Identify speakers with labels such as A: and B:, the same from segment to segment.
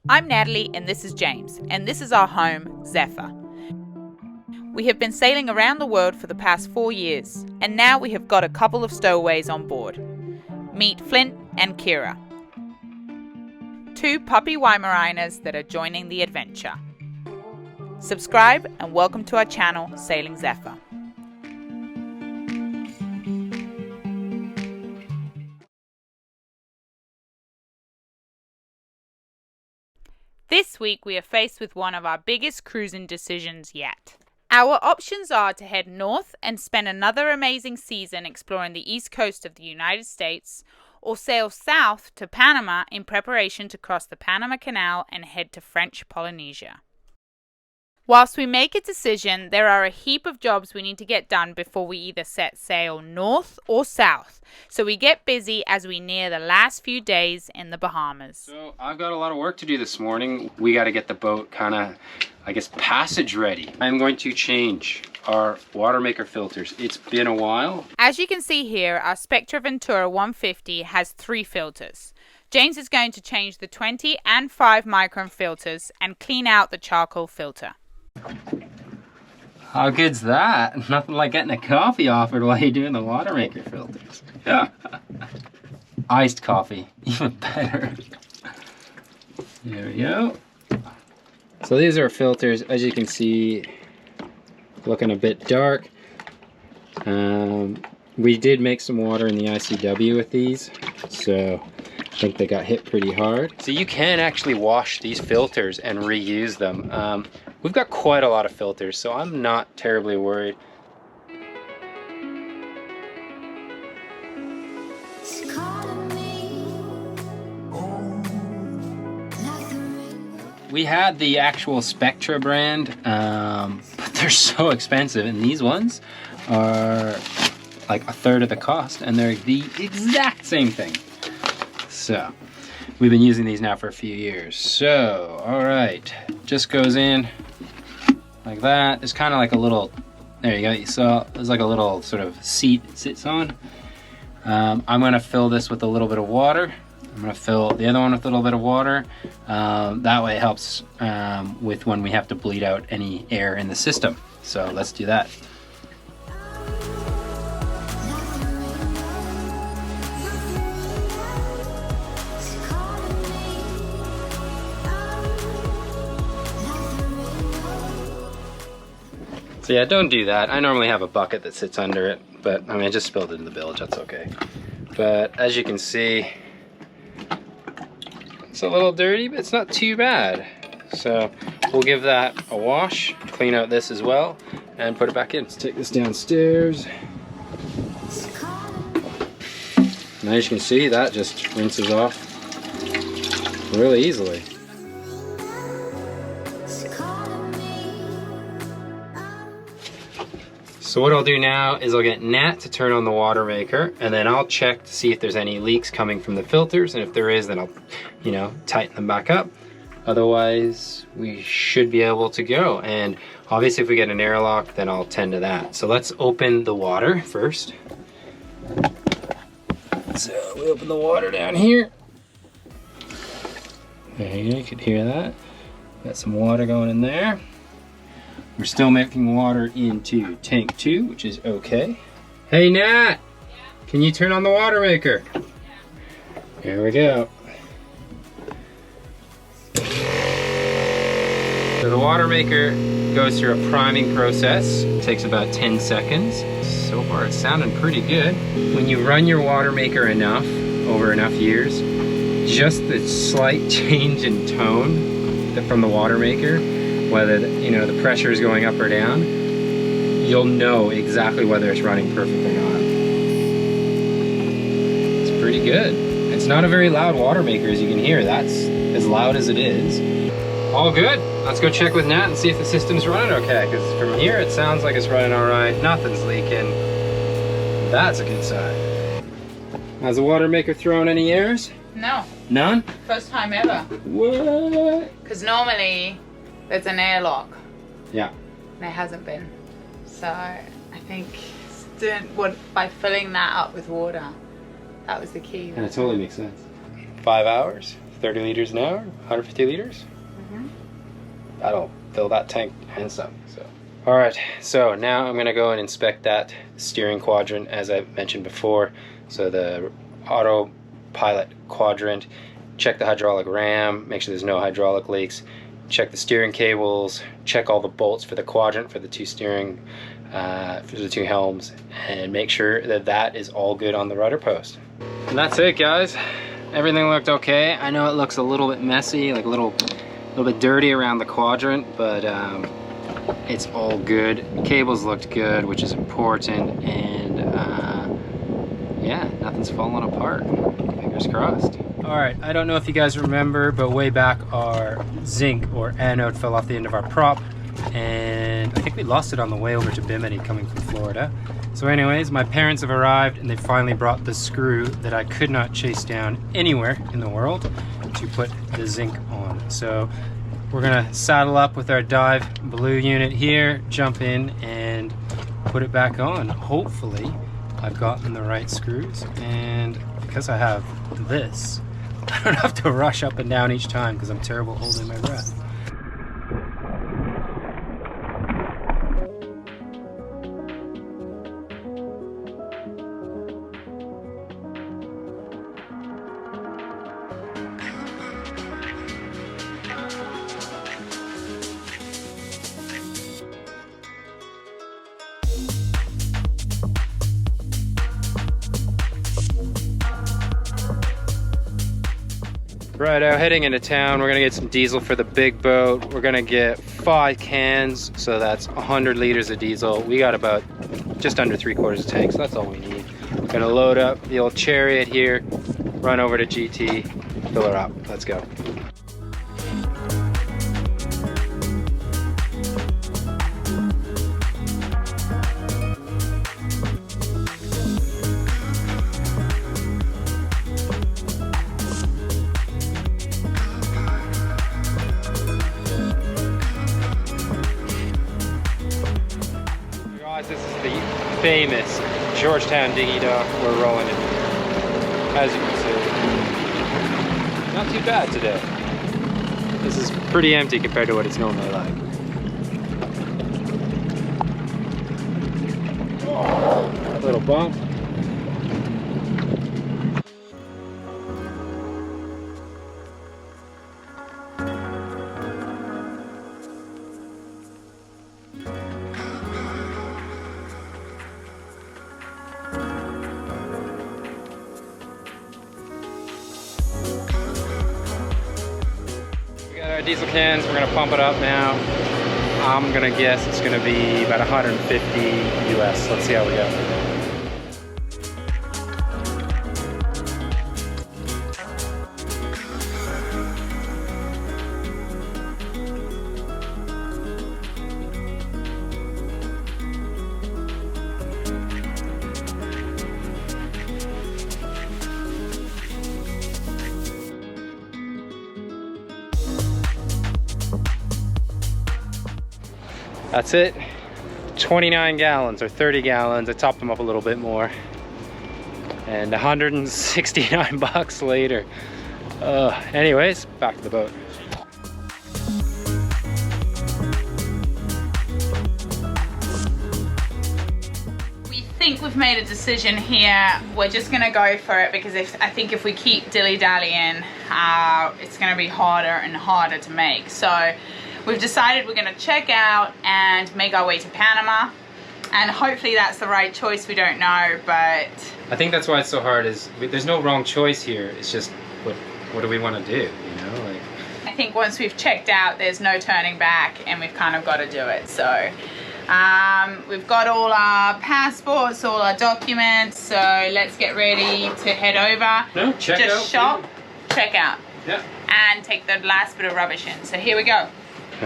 A: I'm Natalie and this is James, and this is our home, Zephyr. We have been sailing around the world for the past 4 years, and now we have got a couple of stowaways on board. Meet Flint and Kira, two puppy Weimaraners that are joining the adventure. Subscribe and welcome to our channel, Sailing Zephyr. This week we are faced with one of our biggest cruising decisions yet. Our options are to head north and spend another amazing season exploring the east coast of the United States, or sail south to Panama in preparation to cross the Panama Canal and head to French Polynesia. Whilst we make a decision, there are a heap of jobs we need to get done before we either set sail north or south, so we get busy as we near the last few days in the Bahamas.
B: So I've got a lot of work to do this morning. We got to get the boat kind of, passage ready. I'm going to change our water maker filters. It's been a while.
A: As you can see here, our Spectra Ventura 150 has 3 filters. James is going to change the 20 and 5 micron filters and clean out the charcoal filter.
B: How good's that? Nothing like getting a coffee offered while you're doing the water maker filters. Iced coffee, even better. There we go. So these are filters, as you can see, looking a bit dark. We did make some water in the ICW with these, so I think they got hit pretty hard. So you can actually wash these filters and reuse them. We've got quite a lot of filters, so I'm not terribly worried. We had the actual Spectra brand, but they're so expensive, and these ones are like a third of the cost, and they're the exact same thing. So we've been using these now for a few years. So, all right, just goes in like that. There's kind of like a little, there you go. You saw, there's like a little sort of seat it sits on. I'm gonna fill this with a little bit of water. I'm gonna fill the other one with a little bit of water. That way it helps with when we have to bleed out any air in the system. So let's do that. So yeah, don't do that. I normally have a bucket that sits under it, but I mean, I just spilled it in the bilge, that's okay. But as you can see, it's a little dirty, but it's not too bad. So we'll give that a wash, clean out this as well, and put it back in. Let's take this downstairs. And as you can see, that just rinses off really easily. So what I'll do now is I'll get Nat to turn on the water maker, and then I'll check to see if there's any leaks coming from the filters, and if there is, then I'll, tighten them back up. Otherwise, we should be able to go. And obviously if we get an airlock, then I'll tend to that. So let's open the water first. So we open the water down here. There you go, you could hear that. Got some water going in there. We're still making water into tank 2, which is okay. Hey Nat, can you turn on the water maker? Here we go. So the water maker goes through a priming process. It takes about 10 seconds. So far it's sounding pretty good. When you run your water maker enough, over enough years, just the slight change in tone from the water maker, whether the pressure is going up or down, you'll know exactly whether it's running perfect or not. It's pretty good. It's not a very loud water maker, as you can hear. That's as loud as it is. All good. Let's go check with Nat and see if the system's running okay, because from here it sounds like it's running all right. Nothing's leaking. That's a good sign. Has the water maker thrown any errors?
A: No.
B: None?
A: First time ever.
B: What?
A: Because normally there's an airlock.
B: Yeah.
A: There hasn't been. So I think by filling that up with water, that was the key.
B: And it totally makes sense. 5 hours, 30 liters an hour, 150 liters. That'll fill that tank and some. So, all right. So now I'm gonna go and inspect that steering quadrant as I mentioned before. So the autopilot quadrant. Check the hydraulic ram. Make sure there's no hydraulic leaks. Check the steering cables. Check all the bolts for the quadrant for the two steering, for the two helms, and make sure that that is all good on the rudder post. And that's it, guys. Everything looked okay. I know it looks a little bit messy, like a little bit dirty around the quadrant, but it's all good. The cables looked good, which is important, and yeah, nothing's falling apart. Fingers crossed. All right, I don't know if you guys remember, but way back our zinc or anode fell off the end of our prop, and I think we lost it on the way over to Bimini coming from Florida. So anyways, my parents have arrived and they finally brought the screw that I could not chase down anywhere in the world to put the zinc on. So we're gonna saddle up with our Dive Blue unit here, jump in and put it back on. Hopefully I've gotten the right screws, and because I have this, I don't have to rush up and down each time because I'm terrible holding my breath. Right, out heading into town. We're gonna get some diesel for the big boat. We're gonna get 5 cans, so that's 100 liters of diesel. We got about just under 3/4 tank, so that's all we need. We're gonna load up the old Chariot here, run over to GT, fill her up. Let's go. This is the famous Georgetown dinghy dock. We're rolling in, as you can see. Not too bad today. This is pretty empty compared to what it's normally like. Oh, a little bump. Our diesel cans, we're gonna pump it up now. I'm gonna guess it's gonna be about 150 US. Let's see how we go. That's it. 29 gallons or 30 gallons. I topped them up a little bit more. And 169 bucks later. Anyways, back to the boat.
A: We think we've made a decision here. We're just gonna go for it because I think if we keep dilly-dallying, it's gonna be harder and harder to make. So we've decided we're gonna check out and make our way to Panama, and hopefully that's the right choice. We don't know, but
B: I think that's why it's so hard. There's no wrong choice here. It's just what do we want to do? You know, like.
A: I think once we've checked out, there's no turning back, and we've kind of got to do it. So we've got all our passports, all our documents. So let's get ready to head over.
B: No, check out.
A: Just shop, check out,
B: yeah,
A: and take the last bit of rubbish in. So here we go.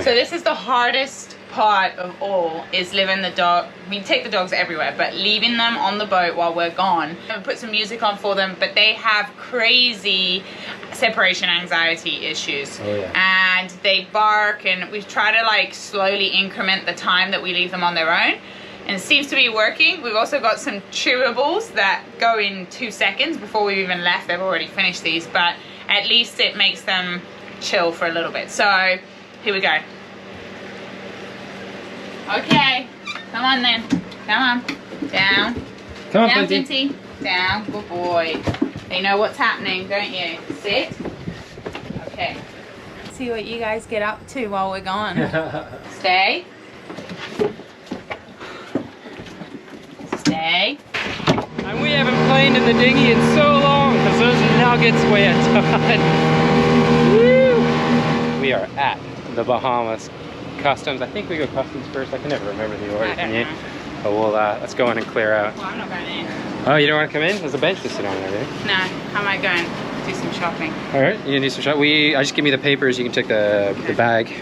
A: So this is the hardest part of all, is leaving the dog. We take the dogs everywhere, but leaving them on the boat while we're gone. We put some music on for them, but they have crazy separation anxiety issues.
B: Oh, yeah.
A: And they bark, and we've tried to like slowly increment the time that we leave them on their own, and it seems to be working. We've also got some chewables that go in 2 seconds before we've even left. They've already finished these, but at least it makes them chill for a little bit. So here we go. Okay, come on then. Come on. Down.
B: Come on,
A: Down,
B: Flinty.
A: Flinty. Down. Good boy. You know what's happening, don't you? Sit. Okay. See what you guys get up to while we're gone. Stay. Stay.
B: And we haven't planed in the dinghy in so long because those nuggets weigh a ton. Woo! We are at the Bahamas Customs. I think we go customs first. I can never remember the order.
A: I don't know.
B: But we'll let's go in and clear out.
A: Well, I'm not going in.
B: Oh, you don't want to come in? There's a bench to sit on there, right?
A: No, I might go and do some shopping.
B: All right, you can do some shop. I just give me the papers. You can take the bag.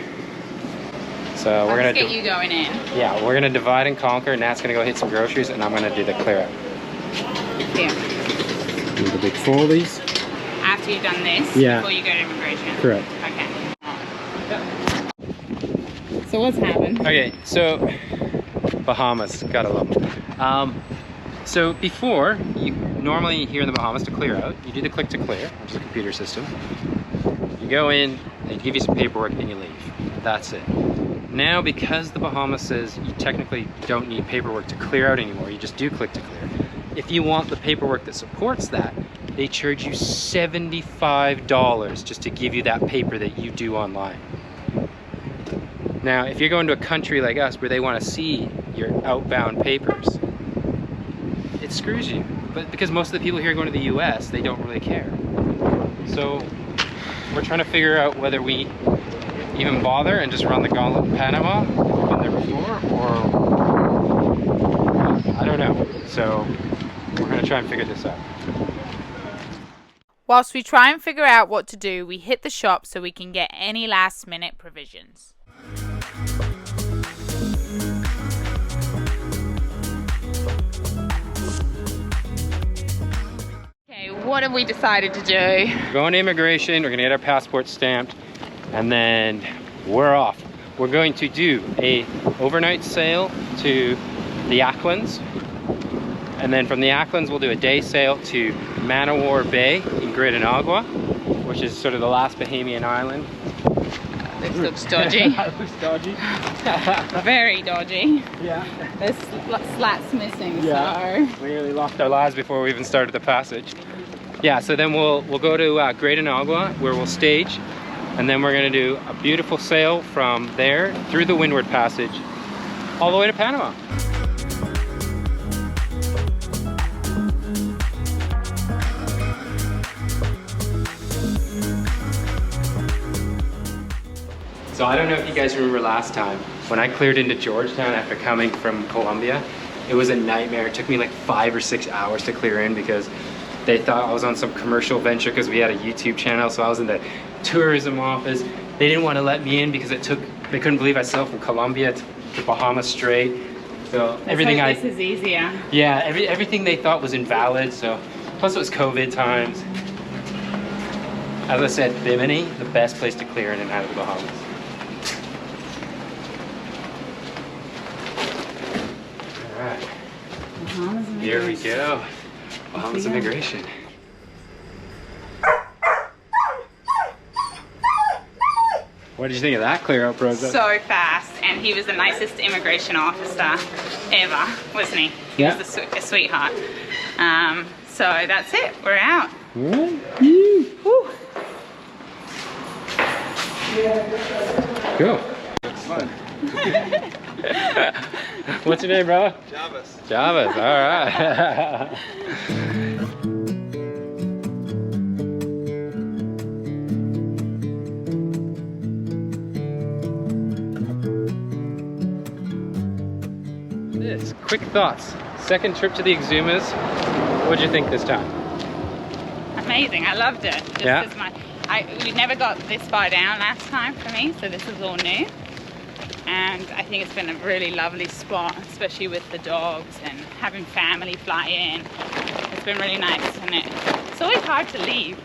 B: So we're gonna
A: get you going in.
B: Yeah, we're gonna divide and conquer. Nat's gonna go hit some groceries, and I'm gonna do the clear out.
A: Here.
B: Do the big foldies.
A: After you've done this,
B: Yeah.
A: before you go to immigration.
B: Correct.
A: Okay. So what's happened?
B: Okay, so Bahamas, gotta love them. So before, normally here in the Bahamas to clear out, you do the click to clear, which is a computer system. You go in, they give you some paperwork, and you leave. That's it. Now, because the Bahamas says you technically don't need paperwork to clear out anymore, you just do click to clear. If you want the paperwork that supports that, they charge you $75 just to give you that paper that you do online. Now, if you're going to a country like us where they want to see your outbound papers, it screws you. But because most of the people here going to the US, they don't really care. So we're trying to figure out whether we even bother and just run the gauntlet in Panama. We've been there before, or I don't know. So we're going to try and figure this out.
A: Whilst we try and figure out what to do, we hit the shop so we can get any last minute provisions. Okay, what have we decided to do?
B: We're going to immigration, we're going to get our passports stamped, and then we're off. We're going to do a overnight sail to the Acklins, and then from the Acklins we'll do a day sail to Manowar Bay in Great Inagua, which is sort of the last Bahamian island.
A: This looks dodgy.
B: That looks dodgy.
A: Very dodgy.
B: Yeah.
A: There's slats missing,
B: Yeah.
A: so...
B: We nearly lost our lives before we even started the passage. Yeah, so then we'll go to Great Inagua where we'll stage, and then we're gonna do a beautiful sail from there through the Windward Passage all the way to Panama. So I don't know if you guys remember last time, when I cleared into Georgetown after coming from Colombia, it was a nightmare. It took me like 5 or 6 hours to clear in because they thought I was on some commercial venture because we had a YouTube channel, so I was in the tourism office. They didn't want to let me in because they couldn't believe I sailed from Colombia to Bahamas straight. So everything
A: this is easier.
B: Yeah, everything they thought was invalid, so plus it was COVID times. As I said, Bimini, the best place to clear in and out of the Bahamas. Here we go. Bahamas immigration. What did you think of that clear out process?
A: So fast, and he was the nicest immigration officer ever, wasn't he? He
B: Yeah.
A: was a sweetheart. So that's it, we're out.
B: Woo. Cool. Fun. What's your name, brother?
C: Jarvis.
B: Jarvis, all right. This, quick thoughts. Second trip to the Exumas. What'd you think this time?
A: Amazing, I loved it. This
B: Yeah.
A: is we never got this far down last time for me, so this is all new. And I think it's been a really lovely spot, especially with the dogs and having family fly in. It's been really nice, and it's always hard to leave,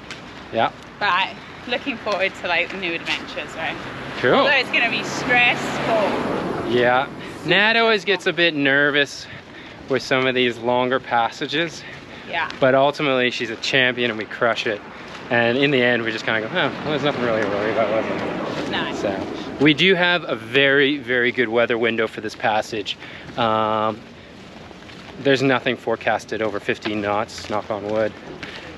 B: Yeah.
A: but looking forward to like the new adventures, right?
B: Cool.
A: Although it's gonna be stressful.
B: Yeah. Nat always gets a bit nervous with some of these longer passages,
A: Yeah.
B: but ultimately she's a champion and we crush it. And in the end, we just kind of go, oh, well, there's nothing really to worry about, was there?
A: No.
B: So we do have a very, very good weather window for this passage. There's nothing forecasted over 15 knots, knock on wood.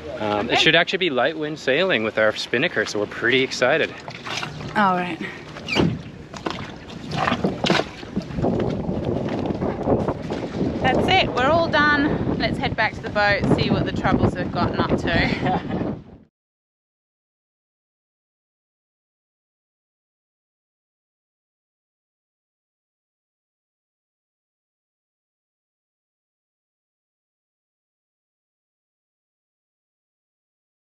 B: It should actually be light wind sailing with our spinnaker, so we're pretty excited.
A: All right. That's it, we're all done. Let's head back to the boat, see what the troubles have gotten up to.